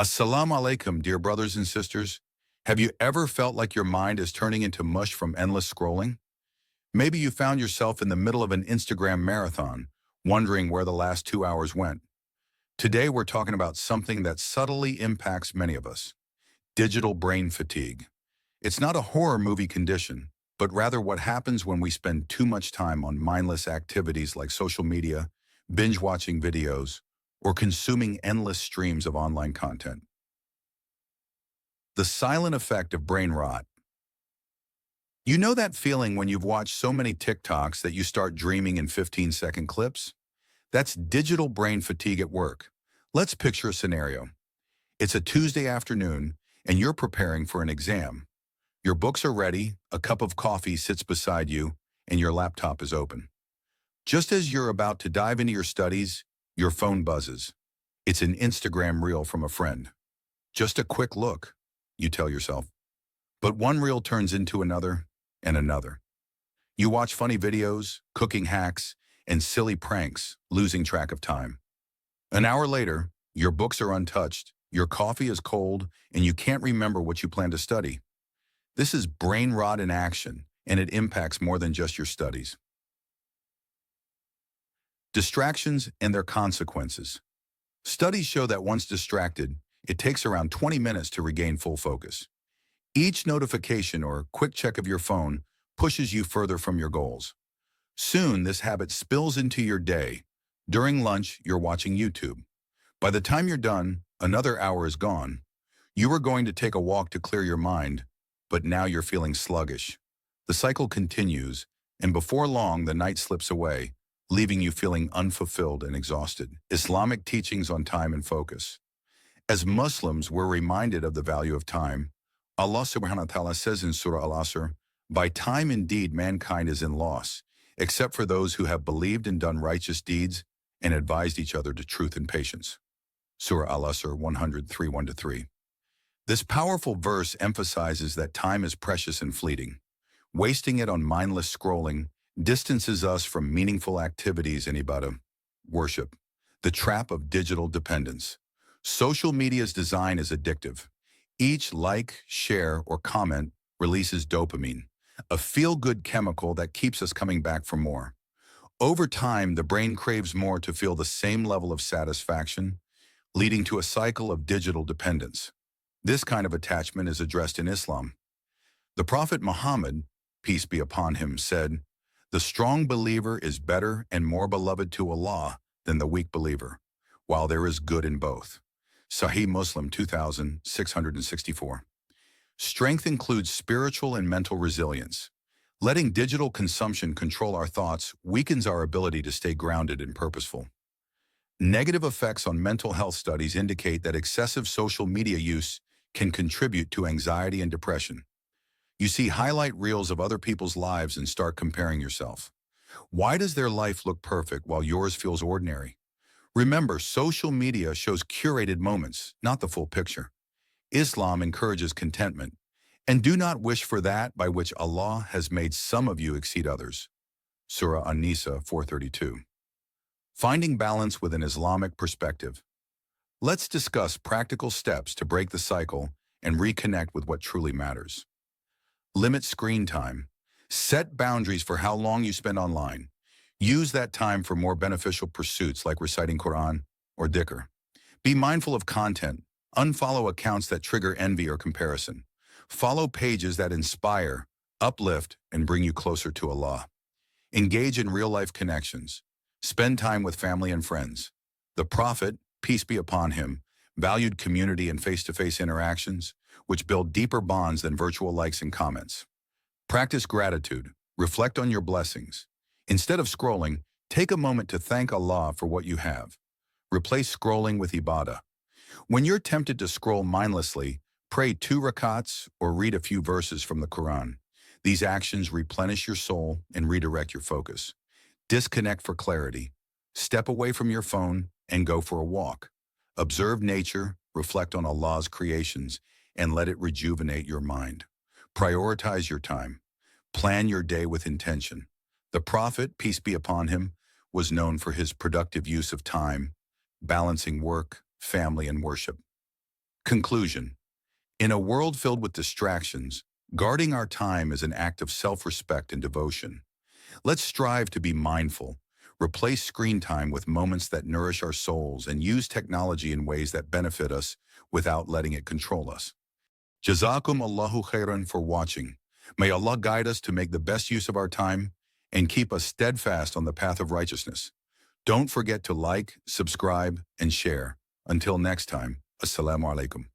Assalamu alaikum, dear brothers and sisters. Have you ever felt like your mind is turning into mush from endless scrolling? Maybe you found yourself in the middle of an Instagram marathon, wondering where the last 2 hours went. Today, we're talking about something that subtly impacts many of us: digital brain fatigue. It's not a horror movie condition, but rather what happens when we spend too much time on mindless activities like social media, binge-watching videos, or consuming endless streams of online content. The silent effect of brain rot. You know that feeling when you've watched so many TikToks that you start dreaming in 15-second clips? That's digital brain fatigue at work. Let's picture a scenario. It's a Tuesday afternoon, and you're preparing for an exam. Your books are ready, a cup of coffee sits beside you, and your laptop is open. Just as you're about to dive into your studies, your phone buzzes. It's an Instagram reel from a friend. Just a quick look, you tell yourself. But one reel turns into another and another. You watch funny videos, cooking hacks, and silly pranks, losing track of time. An hour later, your books are untouched, your coffee is cold, and you can't remember what you plan to study. This is brain rot in action, and it impacts more than just your studies. Distractions and their consequences. Studies show that once distracted, it takes around 20 minutes to regain full focus. Each notification or quick check of your phone pushes you further from your goals. Soon, this habit spills into your day. During lunch, you're watching YouTube. By the time you're done, another hour is gone. You were going to take a walk to clear your mind, but now you're feeling sluggish. The cycle continues, and before long, the night slips away, leaving you feeling unfulfilled and exhausted. Islamic teachings on time and focus. As Muslims, we're reminded of the value of time. Allah subhanahu wa ta'ala says in Surah Al-Asr, "By time indeed mankind is in loss, except for those who have believed and done righteous deeds and advised each other to truth and patience." Surah Al-Asr 103, 1-3. This powerful verse emphasizes that time is precious and fleeting. Wasting it on mindless scrolling distances us from meaningful activities and ibadah, worship. The trap of digital dependence. Social media's design is addictive. Each like, share, or comment releases dopamine, a feel-good chemical that keeps us coming back for more. Over time, the brain craves more to feel the same level of satisfaction, leading to a cycle of digital dependence. This kind of attachment is addressed in Islam. The Prophet Muhammad, peace be upon him, said, "The strong believer is better and more beloved to Allah than the weak believer, while there is good in both." Sahih Muslim 2664. Strength includes spiritual and mental resilience. Letting digital consumption control our thoughts weakens our ability to stay grounded and purposeful. Negative effects on mental health studies indicate that excessive social media use can contribute to anxiety and depression. You see highlight reels of other people's lives and start comparing yourself. Why does their life look perfect while yours feels ordinary? Remember, social media shows curated moments, not the full picture. Islam encourages contentment, and do not wish for that by which Allah has made some of you exceed others. Surah An-Nisa 432. Finding balance with an Islamic perspective. Let's discuss practical steps to break the cycle and reconnect with what truly matters. Limit screen time. Set boundaries for how long you spend online. Use that time for more beneficial pursuits like reciting Quran or dhikr. Be mindful of content. Unfollow accounts that trigger envy or comparison. Follow pages that inspire, uplift, and bring you closer to Allah. Engage in real-life connections. Spend time with family and friends. The Prophet, peace be upon him, valued community and face-to-face interactions, which build deeper bonds than virtual likes and comments. Practice gratitude. Reflect on your blessings. Instead of scrolling, take a moment to thank Allah for what you have. Replace scrolling with ibadah. When you're tempted to scroll mindlessly, pray 2 rakats or read a few verses from the Quran. These actions replenish your soul and redirect your focus. Disconnect for clarity. Step away from your phone and go for a walk. Observe nature, reflect on Allah's creations, and let it rejuvenate your mind. Prioritize your time. Plan your day with intention. The Prophet, peace be upon him, was known for his productive use of time, balancing work, family, and worship. Conclusion. In a world filled with distractions, guarding our time is an act of self-respect and devotion. Let's strive to be mindful, replace screen time with moments that nourish our souls, and use technology in ways that benefit us without letting it control us. Jazakum Allahu khairan for watching. May Allah guide us to make the best use of our time and keep us steadfast on the path of righteousness. Don't forget to like, subscribe, and share. Until next time, Assalamu alaikum.